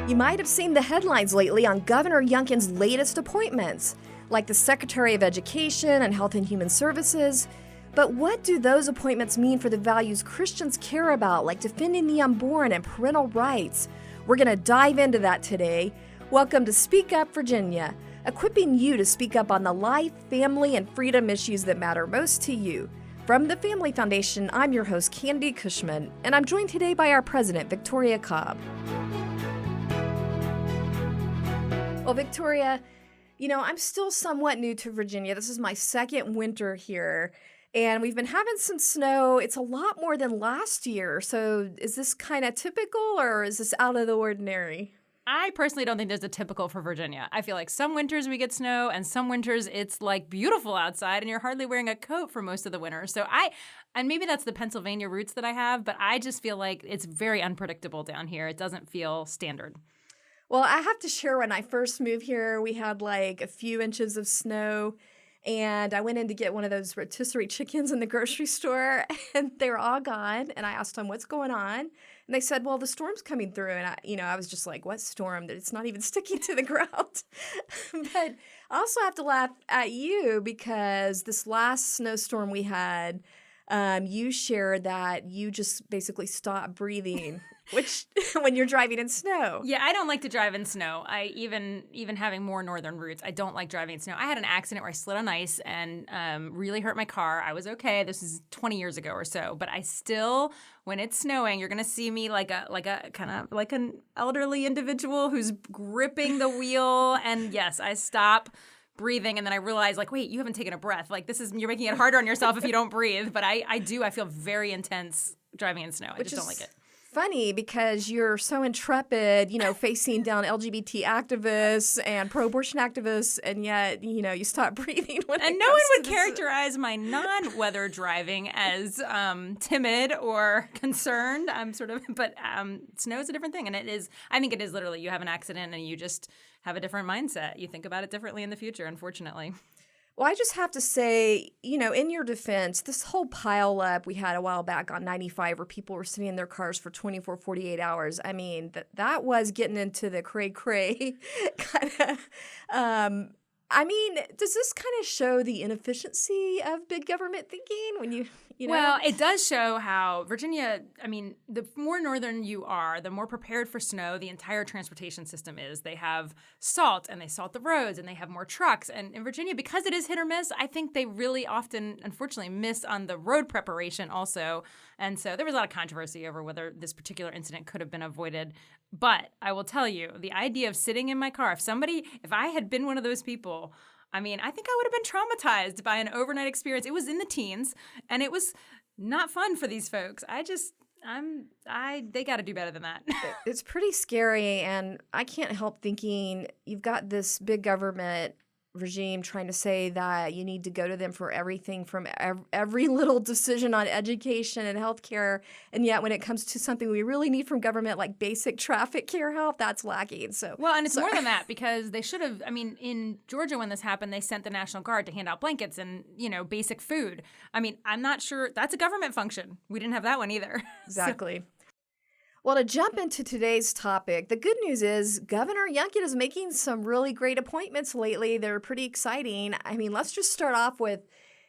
You might have seen the headlines lately on Governor Youngkin's latest appointments, like the Secretary of Education and Health and Human Services. But what do those appointments mean for the values Christians care about, like defending the unborn and parental rights? We're going to dive into that today. Welcome to Speak Up Virginia, equipping you to speak up on the life, family, and freedom issues that matter most to you. From the Family Foundation, I'm your host, Candy Cushman, and I'm joined today by our president, Victoria Cobb. Well, Victoria, I'm still somewhat new to Virginia. This is my second winter here, and we've been having some snow. It's a lot more than last year. So is this kind of typical, or is this out of the ordinary? I personally don't think there's a typical for Virginia. I feel like some winters we get snow, and some winters it's like beautiful outside and you're hardly wearing a coat for most of the winter. And maybe that's the Pennsylvania roots that I have, but I just feel like it's very unpredictable down here. It doesn't feel standard. Well, I have to share, when I first moved here, we had like a few inches of snow, and I went in to get one of those rotisserie chickens in the grocery store, and they were all gone. And I asked them, what's going on? And they said, well, the storm's coming through. And I was just like, what storm? That it's not even sticking to the ground. But I also have to laugh at you because this last snowstorm we had, you shared that you just basically stopped breathing, which when you're driving in snow. Yeah, I don't like to drive in snow. Even having more northern roots, I don't like driving in snow. I had an accident where I slid on ice and really hurt my car. I was okay. This is 20 years ago or so, but I still, when it's snowing, you're gonna see me like a kind of like an elderly individual who's gripping the wheel. And yes, I stop breathing, and then I realize, like, wait, you haven't taken a breath. Like, you're making it harder on yourself if you don't breathe. But I feel very intense driving in snow. I just don't like it. Funny because you're so intrepid, facing down LGBT activists and pro-abortion activists, and yet, you stop breathing when and no one would characterize my non-weather driving as timid or concerned. But snow is a different thing, and I think it is literally, you have an accident and you just have a different mindset. You think about it differently in the future, unfortunately. Well, I just have to say, in your defense, this whole pile up we had a while back on 95 where people were sitting in their cars for 24, 48 hours. I mean, that was getting into the cray-cray kind of. Does this kind of show the inefficiency of big government thinking when you Well, it does show how Virginia, the more northern you are, the more prepared for snow the entire transportation system is. They have salt, and they salt the roads, and they have more trucks. And in Virginia, because it is hit or miss, I think they really often, unfortunately, miss on the road preparation also. And so there was a lot of controversy over whether this particular incident could have been avoided. But I will tell you, the idea of sitting in my car, if I had been one of those people, I think I would have been traumatized by an overnight experience. It was in the teens, and it was not fun for these folks. They got to do better than that. It's pretty scary, and I can't help thinking you've got this big government regime trying to say that you need to go to them for everything from every little decision on education and healthcare, and yet when it comes to something we really need from government like basic traffic care help, that's lacking. And it's more than that, because they should have, in Georgia when this happened, they sent the National Guard to hand out blankets and, basic food. I'm not sure that's a government function. We didn't have that one either. Exactly. Well, to jump into today's topic, the good news is Governor Youngkin is making some really great appointments lately. They're pretty exciting. Let's just start off with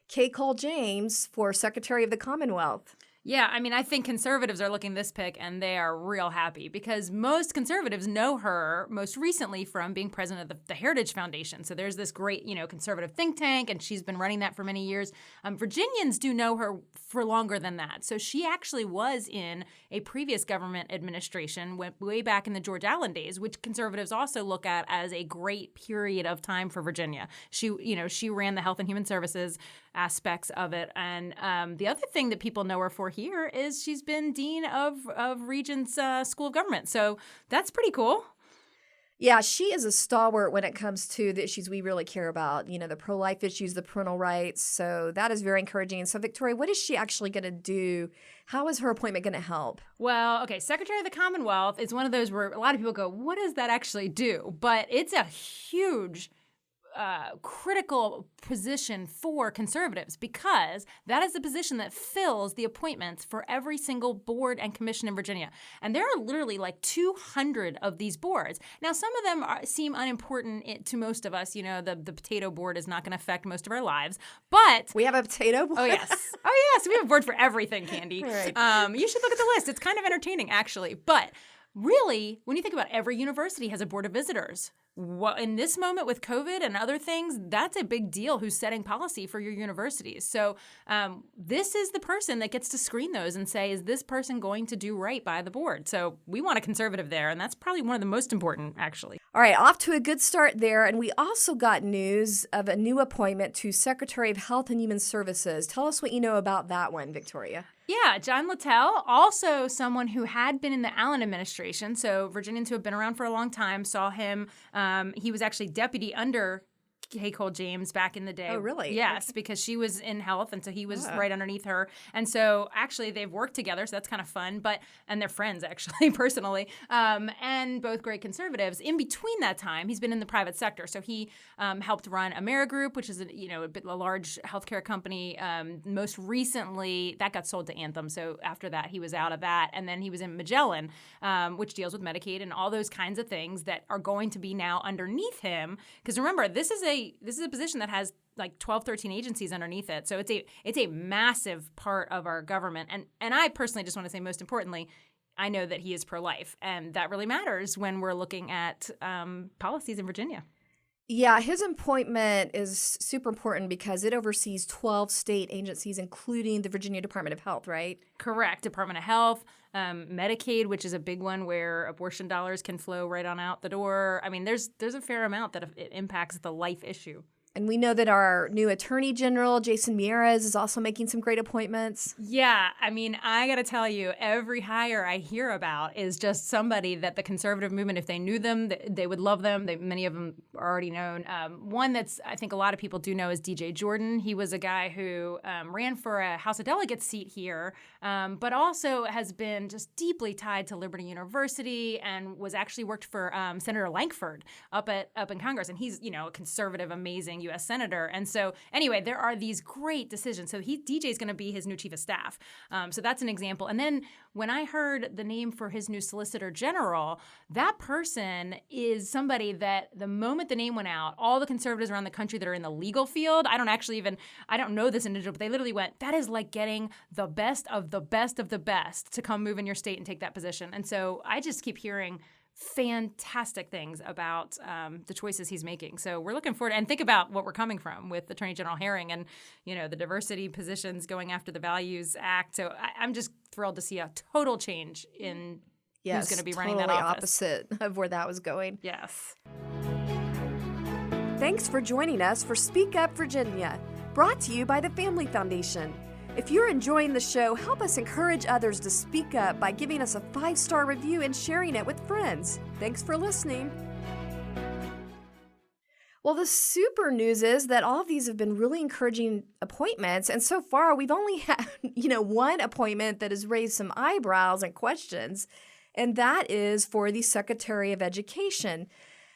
Kay Cole James for Secretary of the Commonwealth. Yeah, I think conservatives are looking this pick and they are real happy because most conservatives know her most recently from being president of the Heritage Foundation. So there's this great, conservative think tank, and she's been running that for many years. Virginians do know her for longer than that. So she actually was in a previous government administration way back in the George Allen days, which conservatives also look at as a great period of time for Virginia. She ran the Health and Human Services aspects of it. And the other thing that people know her for here is she's been dean of Regent's School of Government. So that's pretty cool. Yeah, she is a stalwart when it comes to the issues we really care about, the pro-life issues, the parental rights. So that is very encouraging. So, Victoria, what is she actually going to do? How is her appointment going to help? Well, okay, Secretary of the Commonwealth is one of those where a lot of people go, what does that actually do? But it's a huge critical position for conservatives because that is the position that fills the appointments for every single board and commission in Virginia. And there are literally like 200 of these boards. Now, some of them seem unimportant to most of us. You know, the potato board is not going to affect most of our lives. But we have a potato board? Oh, yes. Oh, yes. We have a board for everything, Candy. Right. You should look at the list. It's kind of entertaining, actually. But really, when you think about it, every university has a board of visitors. In this moment with COVID and other things, that's a big deal who's setting policy for your universities. So this is the person that gets to screen those and say, is this person going to do right by the board? So we want a conservative there, and that's probably one of the most important, actually. All right, off to a good start there. And we also got news of a new appointment to Secretary of Health and Human Services. Tell us what you know about that one, Victoria. Yeah, John Littell, also someone who had been in the Allen administration. So Virginians who have been around for a long time saw him. He was actually deputy under Kay Cole James back in the day. Oh, really? Yes, because she was in health, and so he was right underneath her. And so actually they've worked together, so that's kind of fun. And they're friends, actually, personally, and both great conservatives. In between that time, he's been in the private sector. So he helped run Amerigroup, which is a large healthcare company. Most recently, that got sold to Anthem. So after that, he was out of that. And then he was in Magellan, which deals with Medicaid and all those kinds of things that are going to be now underneath him. Because remember, this is a position that has like 12, 13 agencies underneath it. So it's a massive part of our government. And I personally just want to say, most importantly, I know that he is pro-life. And that really matters when we're looking at policies in Virginia. Yeah, his appointment is super important because it oversees 12 state agencies, including the Virginia Department of Health, right? Correct. Department of Health, Medicaid, which is a big one where abortion dollars can flow right on out the door. I mean, there's a fair amount that it impacts the life issue. And we know that our new Attorney General, Jason Miyares, is also making some great appointments. Yeah, I mean, I got to tell you, every hire I hear about is just somebody that the conservative movement, if they knew them, they would love them. Many of them are already known. One that's I think a lot of people do know is DJ Jordan. He was a guy who ran for a House of Delegates seat here, but also has been just deeply tied to Liberty University and was actually worked for Senator Lankford up in Congress. And he's, a conservative, amazing U.S. Senator. And so anyway, there are these great decisions. So DJ is going to be his new chief of staff. So that's an example. And then when I heard the name for his new Solicitor General, that person is somebody that the moment the name went out, all the conservatives around the country that are in the legal field, I don't know this individual, but they literally went, that is like getting the best of the best of the best to come move in your state and take that position. And so I just keep hearing fantastic things about the choices he's making. So we're looking forward, and think about what we're coming from with Attorney General Herring and, the diversity positions going after the Values Act. So I'm just thrilled to see a total change in who's going to be running that office. Totally opposite of where that was going. Yes. Thanks for joining us for Speak Up Virginia, brought to you by the Family Foundation. If you're enjoying the show, help us encourage others to speak up by giving us a 5-star review and sharing it with friends. Thanks for listening. Well, the super news is that all of these have been really encouraging appointments. And so far, we've only had, one appointment that has raised some eyebrows and questions, and that is for the Secretary of Education.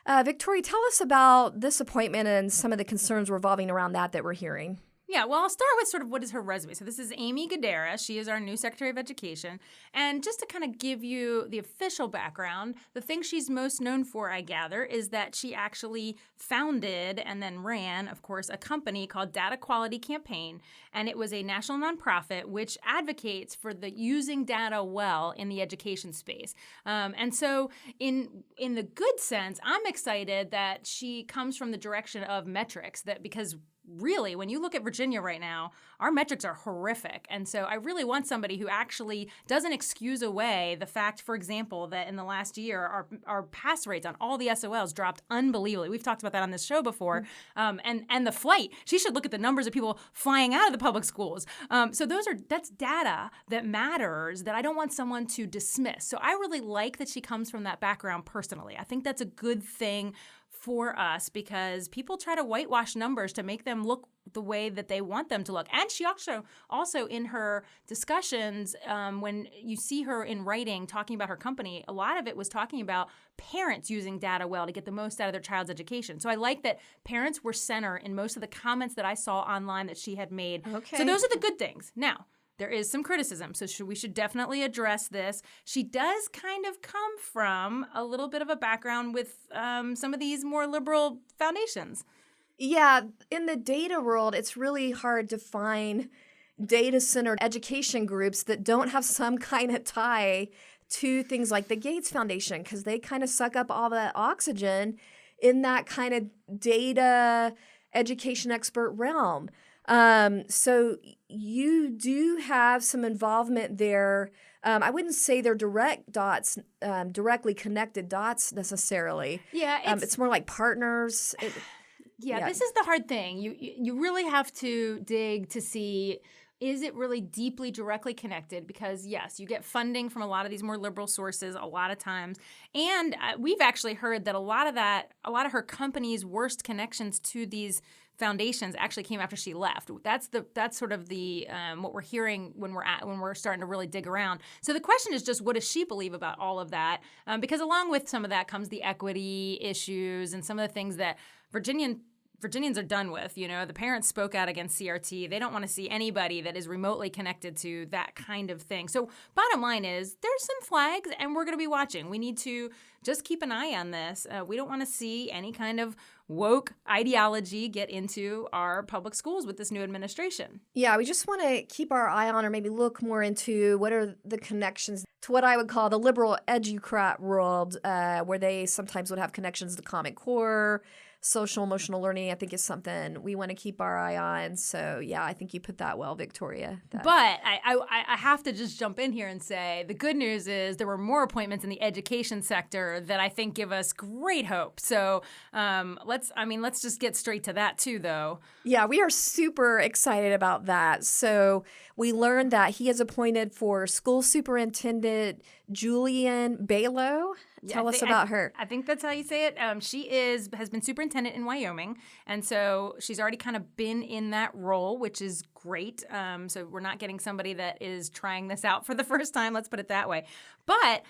Victoria, tell us about this appointment and some of the concerns revolving around that we're hearing. Yeah, well, I'll start with sort of what is her resume. So this is Amy Gudera. She is our new Secretary of Education. And just to kind of give you the official background, the thing she's most known for, I gather, is that she actually founded and then ran, of course, a company called Data Quality Campaign. And it was a national nonprofit which advocates for the using data well in the education space. And so in the good sense, I'm excited that she comes from the direction of metrics, that because really, when you look at Virginia right now, our metrics are horrific. And so I really want somebody who actually doesn't excuse away the fact, for example, that in the last year, our pass rates on all the SOLs dropped unbelievably. We've talked about that on this show before. And the flight, she should look at the numbers of people flying out of the public schools. So that's data that matters that I don't want someone to dismiss. So I really like that she comes from that background personally. I think that's a good thing for us because people try to whitewash numbers to make them look the way that they want them to look. And she also in her discussions, when you see her in writing talking about her company, a lot of it was talking about parents using data well to get the most out of their child's education. So I like that parents were center in most of the comments that I saw online that she had made. Okay. So those are the good things. Now, there is some criticism, so we should definitely address this. She does kind of come from a little bit of a background with some of these more liberal foundations. Yeah, in the data world, it's really hard to find data-centered education groups that don't have some kind of tie to things like the Gates Foundation, because they kind of suck up all that oxygen in that kind of data education expert realm. So you do have some involvement there. I wouldn't say they're directly connected dots necessarily. Yeah, it's more like partners. Yeah, this is the hard thing. You really have to dig to see, is it really deeply directly connected? Because yes, you get funding from a lot of these more liberal sources a lot of times. And we've actually heard that a lot of her company's worst connections to these foundations actually came after she left. That's sort of the what we're hearing when we're starting to really dig around. So the question is just, what does she believe about all of that? Because along with some of that comes the equity issues and some of the things that Virginians are done with. You know, the parents spoke out against CRT. They don't want to see anybody that is remotely connected to that kind of thing. So bottom line is there's some flags and we're going to be watching. We need to just keep an eye on this. We don't want to see any kind of woke ideology get into our public schools with this new administration. Yeah, we just want to keep our eye on, or maybe look more into what are the connections to what I would call the liberal educrat world, where they sometimes would have connections to Common Core. Social emotional learning, I think, is something we want to keep our eye on. So, yeah, I think you put that well, Victoria. But I have to just jump in here and say the good news is there were more appointments in the education sector that I think give us great hope. So let's just get straight to that too, though. Yeah, we are super excited about that. So we learned that he is appointed for School Superintendent Julian Bailo. Tell us about her. I think that's how you say it. She has been superintendent in Wyoming, and so she's already kind of been in that role, which is great. So we're not getting somebody that is trying this out for the first time. Let's put it that way. But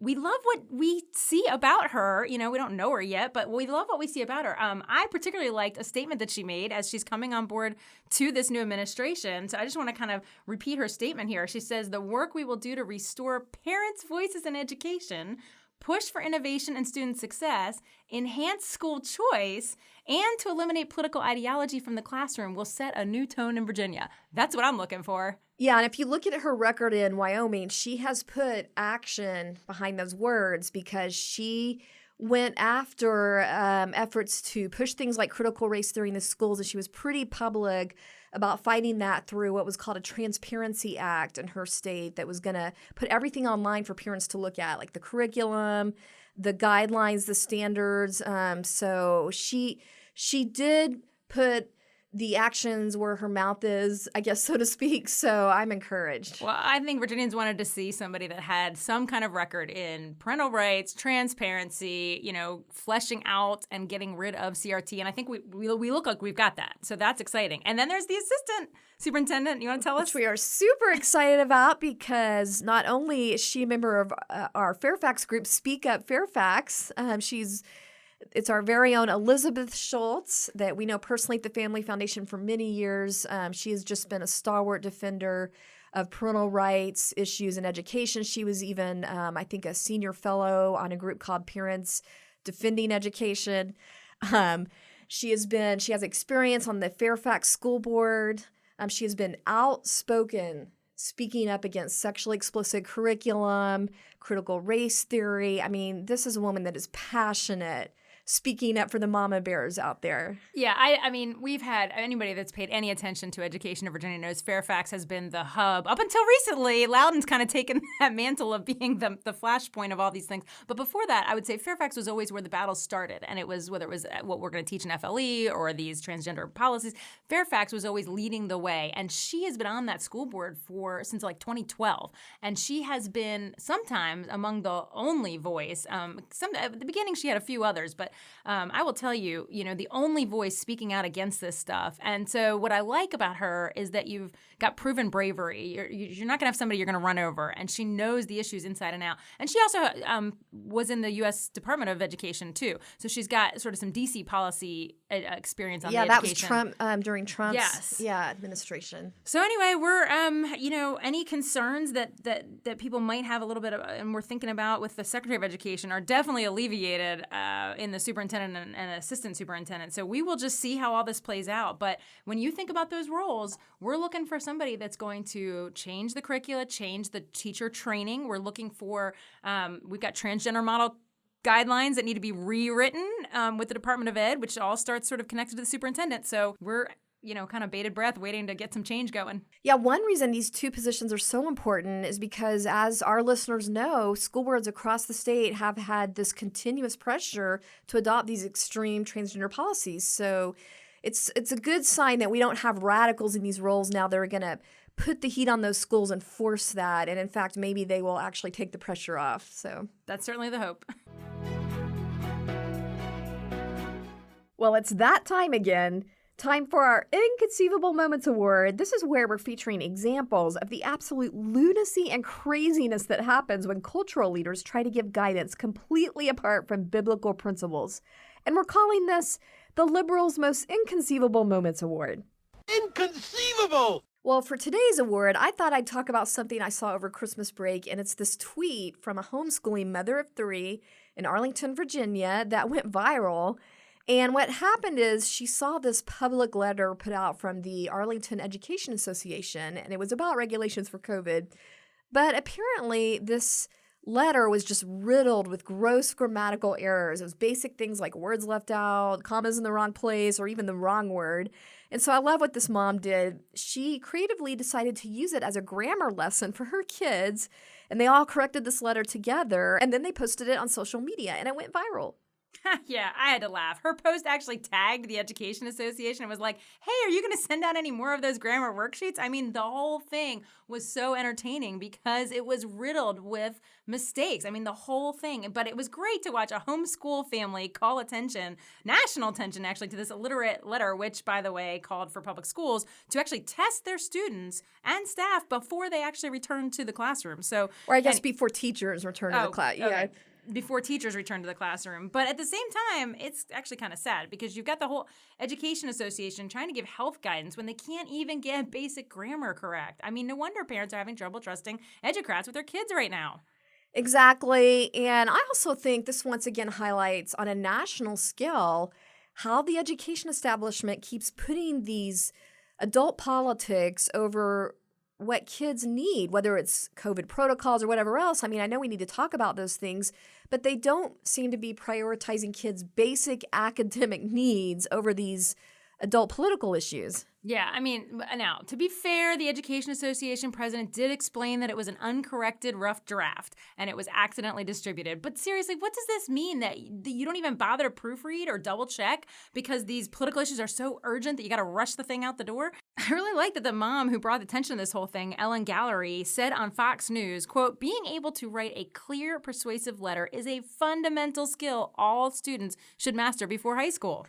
we love what we see about her. You know, we don't know her yet, but we love what we see about her. I particularly liked a statement that she made as she's coming on board to this new administration. So I just want to kind of repeat her statement here. She says, "The work we will do to restore parents' voices in education, push for innovation and student success, enhance school choice, and to eliminate political ideology from the classroom will set a new tone in Virginia." That's what I'm looking for. Yeah, and if you look at her record in Wyoming, she has put action behind those words because she went after efforts to push things like critical race theory in the schools, and she was pretty public about fighting that through what was called a Transparency Act in her state that was going to put everything online for parents to look at, like the curriculum, the guidelines, the standards. So she did put the actions where her mouth is, I guess, so to speak. So I'm encouraged. Well, I think Virginians wanted to see somebody that had some kind of record in parental rights, transparency, you know, fleshing out and getting rid of CRT. And I think we look like we've got that. So that's exciting. And then there's the assistant superintendent. You want to tell us? Which we are super excited about because not only is she a member of our Fairfax group, Speak Up Fairfax, it's our very own Elizabeth Schultz that we know personally at the Family Foundation for many years. She has just been a stalwart defender of parental rights issues in education. She was even, I think, a senior fellow on a group called Parents Defending Education. She has experience on the Fairfax School Board. She has been outspoken speaking up against sexually explicit curriculum, critical race theory. I mean, this is a woman that is passionate, speaking up for the mama bears out there. Yeah, I mean, we've had anybody that's paid any attention to education in Virginia knows Fairfax has been the hub. Up until recently, Loudoun's kind of taken that mantle of being the flashpoint of all these things. But before that, I would say Fairfax was always where the battle started. And it was, whether it was what we're going to teach in FLE or these transgender policies, Fairfax was always leading the way. And she has been on that school board since like 2012. And she has been sometimes among the only voice. At the beginning, she had a few others, but I will tell you, the only voice speaking out against this stuff. And so what I like about her is that you've got proven bravery. You're not going to have somebody you're going to run over. And she knows the issues inside and out. And she also was in the U.S. Department of Education, too. So she's got sort of some D.C. policy experience on the education. Yeah, that was Trump during Trump's administration. So anyway, we're, any concerns that people might have a little bit of, and we're thinking about with the Secretary of Education are definitely alleviated in the superintendent and assistant superintendent. So we will just see how all this plays out. But when you think about those roles, we're looking for somebody that's going to change the curricula, change the teacher training. We're looking for, we've got transgender model guidelines that need to be rewritten with the Department of Ed, which all starts sort of connected to the superintendent. So we're kind of bated breath waiting to get some change going. Yeah, one reason these two positions are so important is because, as our listeners know, school boards across the state have had this continuous pressure to adopt these extreme transgender policies. So it's a good sign that we don't have radicals in these roles now that are going to put the heat on those schools and force that. And in fact, maybe they will actually take the pressure off. So that's certainly the hope. Well, it's that time again. Time for our Inconceivable Moments Award. This is where we're featuring examples of the absolute lunacy and craziness that happens when cultural leaders try to give guidance completely apart from biblical principles. And we're calling this the Liberals' Most Inconceivable Moments Award. Inconceivable! Well, for today's award, I thought I'd talk about something I saw over Christmas break, and it's this tweet from a homeschooling mother of three in Arlington, Virginia, that went viral. And what happened is she saw this public letter put out from the Arlington Education Association, and it was about regulations for COVID. But apparently this letter was just riddled with gross grammatical errors. It was basic things like words left out, commas in the wrong place, or even the wrong word. And so I love what this mom did. She creatively decided to use it as a grammar lesson for her kids, and they all corrected this letter together, and then they posted it on social media, and it went viral. Yeah, I had to laugh. Her post actually tagged the Education Association and was like, hey, are you going to send out any more of those grammar worksheets? I mean, the whole thing was so entertaining because it was riddled with mistakes. I mean, the whole thing. But it was great to watch a homeschool family call attention, national attention actually, to this illiterate letter, which, by the way, called for public schools to actually test their students and staff before they actually return to the classroom. So, or I guess before teachers return to the class. Yeah. Okay. Before teachers return to the classroom. But at the same time, it's actually kind of sad because you've got the whole Education Association trying to give health guidance when they can't even get basic grammar correct. I mean, no wonder parents are having trouble trusting educrats with their kids right now. Exactly. And I also think this once again highlights on a national scale how the education establishment keeps putting these adult politics over what kids need, whether it's COVID protocols or whatever else. I mean, I know we need to talk about those things, but they don't seem to be prioritizing kids' basic academic needs over these adult political issues. Yeah, I mean, now, to be fair, the Education Association president did explain that it was an uncorrected rough draft and it was accidentally distributed. But seriously, what does this mean that you don't even bother to proofread or double check because these political issues are so urgent that you got to rush the thing out the door? I really like that the mom who brought attention to this whole thing, Ellen Gallery, said on Fox News, quote, being able to write a clear, persuasive letter is a fundamental skill all students should master before high school.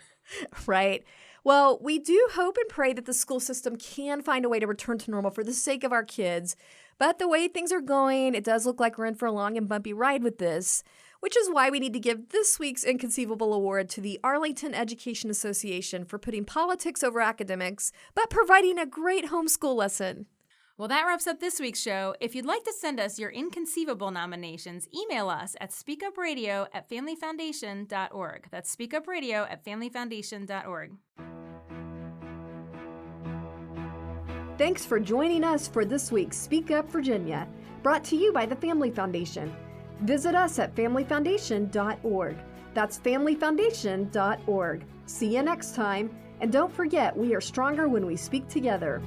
Right. Well, we do hope and pray that the school system can find a way to return to normal for the sake of our kids. But the way things are going, it does look like we're in for a long and bumpy ride with this, which is why we need to give this week's Inconceivable Award to the Arlington Education Association for putting politics over academics, but providing a great homeschool lesson. Well, that wraps up this week's show. If you'd like to send us your Inconceivable nominations, email us at speakupradio@familyfoundation.org. That's speakupradio@familyfoundation.org. Thanks for joining us for this week's Speak Up Virginia, brought to you by the Family Foundation. Visit us at familyfoundation.org. That's familyfoundation.org. See you next time, and don't forget, we are stronger when we speak together.